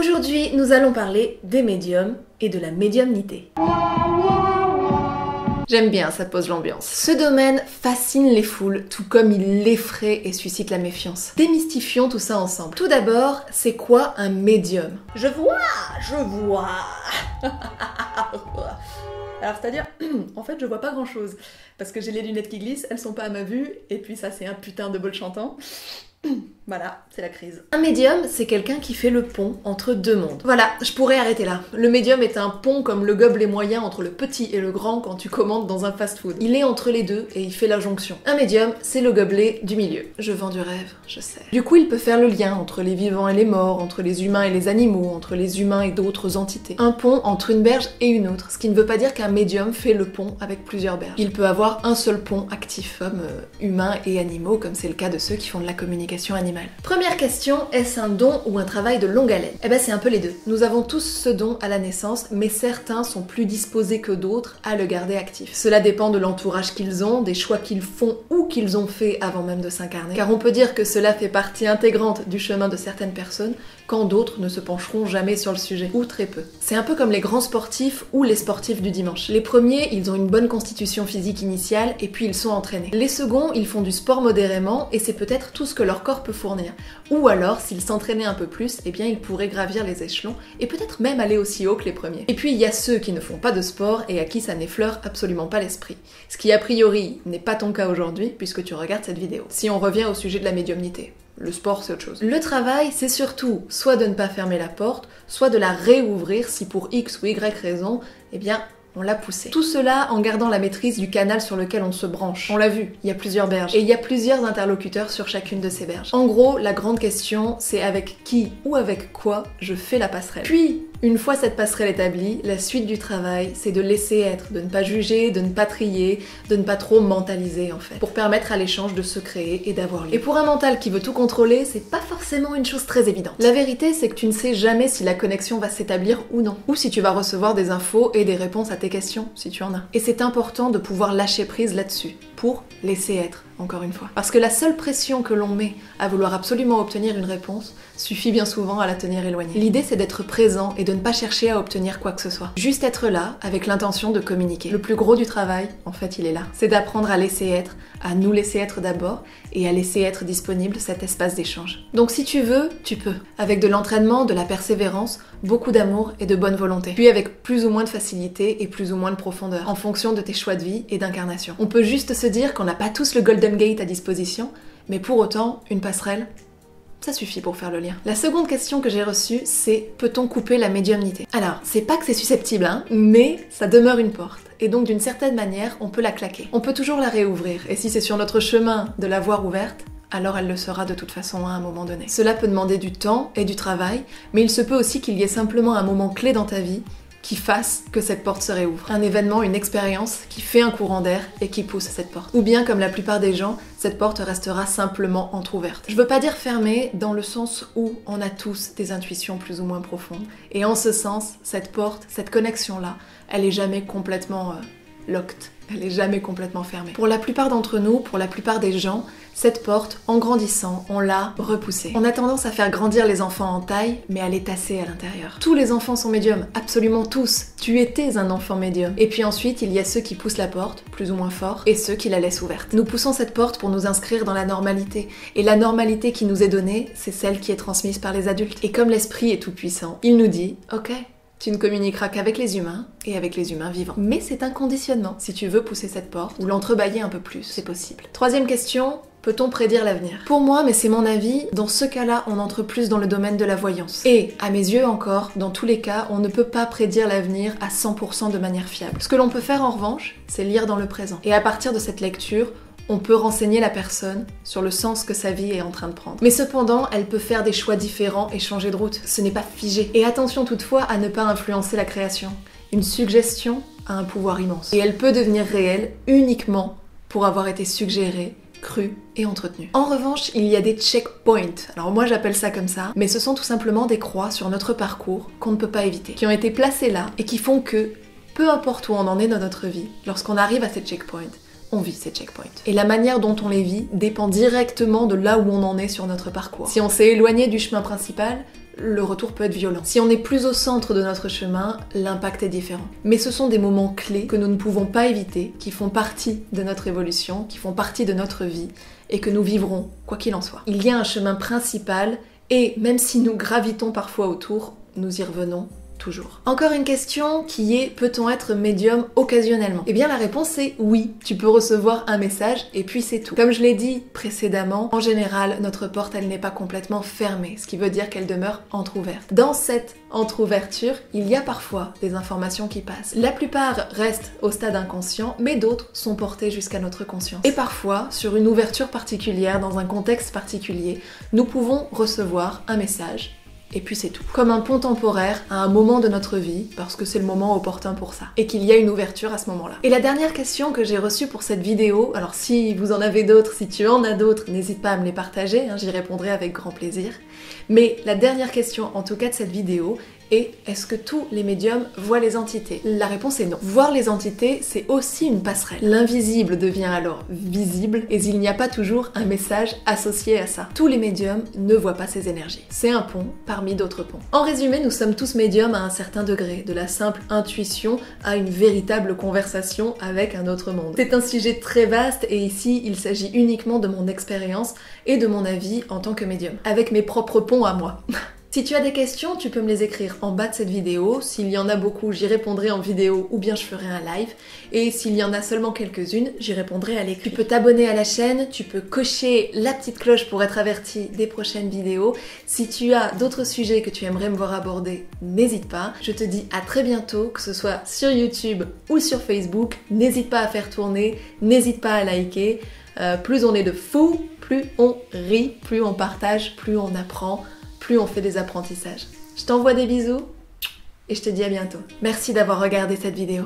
Aujourd'hui, nous allons parler des médiums et de la médiumnité. J'aime bien, ça pose l'ambiance. Ce domaine fascine les foules, tout comme il l'effraie et suscite la méfiance. Démystifions tout ça ensemble. Tout d'abord, c'est quoi un médium? Je vois. Alors c'est-à-dire, en fait je vois pas grand chose, parce que j'ai les lunettes qui glissent, elles sont pas à ma vue, et puis ça c'est un putain de bol chantant. Voilà, c'est la crise. Un médium, c'est quelqu'un qui fait le pont entre deux mondes. Voilà, je pourrais arrêter là. Le médium est un pont comme le gobelet moyen entre le petit et le grand quand tu commandes dans un fast-food. Il est entre les deux et il fait la jonction. Un médium, c'est le gobelet du milieu. Je vends du rêve, je sais. Du coup, il peut faire le lien entre les vivants et les morts, entre les humains et les animaux, entre les humains et d'autres entités. Un pont entre une berge et une autre, ce qui ne veut pas dire qu'un médium fait le pont avec plusieurs berges. Il peut avoir un seul pont actif, comme humains et animaux, comme c'est le cas de ceux qui font de la communication animale. Première question, est-ce un don ou un travail de longue haleine? Eh ben c'est un peu les deux. Nous avons tous ce don à la naissance, mais certains sont plus disposés que d'autres à le garder actif. Cela dépend de l'entourage qu'ils ont, des choix qu'ils font ou qu'ils ont fait avant même de s'incarner. Car on peut dire que cela fait partie intégrante du chemin de certaines personnes, quand d'autres ne se pencheront jamais sur le sujet, ou très peu. C'est un peu comme les grands sportifs ou les sportifs du dimanche. Les premiers, ils ont une bonne constitution physique initiale et puis ils sont entraînés. Les seconds, ils font du sport modérément et c'est peut-être tout ce que leur corps peut fournir. Ou alors, s'ils s'entraînaient un peu plus, eh bien ils pourraient gravir les échelons et peut-être même aller aussi haut que les premiers. Et puis il y a ceux qui ne font pas de sport et à qui ça n'effleure absolument pas l'esprit. Ce qui a priori n'est pas ton cas aujourd'hui puisque tu regardes cette vidéo. Si on revient au sujet de la médiumnité. Le sport, c'est autre chose. Le travail, c'est surtout soit de ne pas fermer la porte, soit de la réouvrir si pour X ou Y raison, eh bien, on l'a poussé. Tout cela en gardant la maîtrise du canal sur lequel on se branche. On l'a vu, il y a plusieurs berges. Et il y a plusieurs interlocuteurs sur chacune de ces berges. En gros, la grande question, c'est avec qui ou avec quoi je fais la passerelle. Puis, une fois cette passerelle établie, la suite du travail, c'est de laisser être, de ne pas juger, de ne pas trier, de ne pas trop mentaliser en fait, pour permettre à l'échange de se créer et d'avoir lieu. Et pour un mental qui veut tout contrôler, c'est pas forcément une chose très évidente. La vérité, c'est que tu ne sais jamais si la connexion va s'établir ou non, ou si tu vas recevoir des infos et des réponses à tes questions, si tu en as. Et c'est important de pouvoir lâcher prise là-dessus, pour laisser être, encore une fois. Parce que la seule pression que l'on met à vouloir absolument obtenir une réponse suffit bien souvent à la tenir éloignée. L'idée, c'est d'être présent et de ne pas chercher à obtenir quoi que ce soit. Juste être là, avec l'intention de communiquer. Le plus gros du travail, en fait, il est là. C'est d'apprendre à laisser être, à nous laisser être d'abord, et à laisser être disponible cet espace d'échange. Donc si tu veux, tu peux. Avec de l'entraînement, de la persévérance, beaucoup d'amour et de bonne volonté. Puis avec plus ou moins de facilité et plus ou moins de profondeur, en fonction de tes choix de vie et d'incarnation. On peut juste se dire qu'on n'a pas tous le Golden Gate à disposition, mais pour autant, une passerelle, ça suffit pour faire le lien. La seconde question que j'ai reçue, c'est peut-on couper la médiumnité? Alors, c'est pas que c'est susceptible, hein, mais ça demeure une porte. Et donc d'une certaine manière, on peut la claquer. On peut toujours la réouvrir. Et si c'est sur notre chemin de la voir ouverte, alors elle le sera de toute façon à un moment donné. Cela peut demander du temps et du travail, mais il se peut aussi qu'il y ait simplement un moment clé dans ta vie qui fasse que cette porte se réouvre. Un événement, une expérience qui fait un courant d'air et qui pousse cette porte. Ou bien, comme la plupart des gens, cette porte restera simplement entrouverte. Je veux pas dire fermée dans le sens où on a tous des intuitions plus ou moins profondes. Et en ce sens, cette porte, cette connexion-là, elle est jamais complètement locked. Elle est jamais complètement fermée. Pour la plupart d'entre nous, pour la plupart des gens, cette porte, en grandissant, on l'a repoussée. On a tendance à faire grandir les enfants en taille, mais à les tasser à l'intérieur. Tous les enfants sont médiums, absolument tous. Tu étais un enfant médium. Et puis ensuite, il y a ceux qui poussent la porte, plus ou moins fort, et ceux qui la laissent ouverte. Nous poussons cette porte pour nous inscrire dans la normalité. Et la normalité qui nous est donnée, c'est celle qui est transmise par les adultes. Et comme l'esprit est tout puissant, il nous dit « Ok, tu ne communiqueras qu'avec les humains et avec les humains vivants. » Mais c'est un conditionnement. Si tu veux pousser cette porte ou l'entrebâiller un peu plus, c'est possible. Troisième question, peut-on prédire l'avenir? Pour moi, mais c'est mon avis, dans ce cas-là, on entre plus dans le domaine de la voyance. Et, à mes yeux encore, dans tous les cas, on ne peut pas prédire l'avenir à 100% de manière fiable. Ce que l'on peut faire en revanche, c'est lire dans le présent. Et à partir de cette lecture, on peut renseigner la personne sur le sens que sa vie est en train de prendre. Mais cependant, elle peut faire des choix différents et changer de route. Ce n'est pas figé. Et attention toutefois à ne pas influencer la création. Une suggestion a un pouvoir immense. Et elle peut devenir réelle uniquement pour avoir été suggérée, crue et entretenue. En revanche, il y a des checkpoints. Alors moi j'appelle ça comme ça, mais ce sont tout simplement des croix sur notre parcours qu'on ne peut pas éviter, qui ont été placées là et qui font que, peu importe où on en est dans notre vie, lorsqu'on arrive à ces checkpoints, on vit ces checkpoints. Et la manière dont on les vit dépend directement de là où on en est sur notre parcours. Si on s'est éloigné du chemin principal, le retour peut être violent. Si on est plus au centre de notre chemin, l'impact est différent. Mais ce sont des moments clés que nous ne pouvons pas éviter, qui font partie de notre évolution, qui font partie de notre vie, et que nous vivrons, quoi qu'il en soit. Il y a un chemin principal, et même si nous gravitons parfois autour, nous y revenons toujours. Encore une question qui est: peut-on être médium occasionnellement? Eh bien la réponse est oui, tu peux recevoir un message et puis c'est tout. Comme je l'ai dit précédemment, en général notre porte elle n'est pas complètement fermée, ce qui veut dire qu'elle demeure entrouverte. Dans cette entrouverte, il y a parfois des informations qui passent. La plupart restent au stade inconscient, mais d'autres sont portées jusqu'à notre conscience. Et parfois, sur une ouverture particulière, dans un contexte particulier, nous pouvons recevoir un message. Et puis c'est tout. Comme un pont temporaire à un moment de notre vie, parce que c'est le moment opportun pour ça. Et qu'il y a une ouverture à ce moment-là. Et la dernière question que j'ai reçue pour cette vidéo, alors si vous en avez d'autres, si tu en as d'autres, n'hésite pas à me les partager, j'y répondrai avec grand plaisir. Mais la dernière question, en tout cas de cette vidéo, est: est-ce que tous les médiums voient les entités? La réponse est non. Voir les entités, c'est aussi une passerelle. L'invisible devient alors visible, et il n'y a pas toujours un message associé à ça. Tous les médiums ne voient pas ces énergies. C'est un pont parmi d'autres ponts. En résumé, nous sommes tous médiums à un certain degré, de la simple intuition à une véritable conversation avec un autre monde. C'est un sujet très vaste, et ici, il s'agit uniquement de mon expérience et de mon avis en tant que médium, avec mes propres ponts à moi. Si tu as des questions, tu peux me les écrire en bas de cette vidéo. S'il y en a beaucoup, j'y répondrai en vidéo ou bien je ferai un live. Et s'il y en a seulement quelques-unes, j'y répondrai à l'écrit. Tu peux t'abonner à la chaîne, tu peux cocher la petite cloche pour être averti des prochaines vidéos. Si tu as d'autres sujets que tu aimerais me voir aborder, n'hésite pas. Je te dis à très bientôt, que ce soit sur YouTube ou sur Facebook. N'hésite pas à faire tourner, n'hésite pas à liker. Plus on est de fous, plus on rit, plus on partage, plus on apprend, plus on fait des apprentissages. Je t'envoie des bisous et je te dis à bientôt. Merci d'avoir regardé cette vidéo.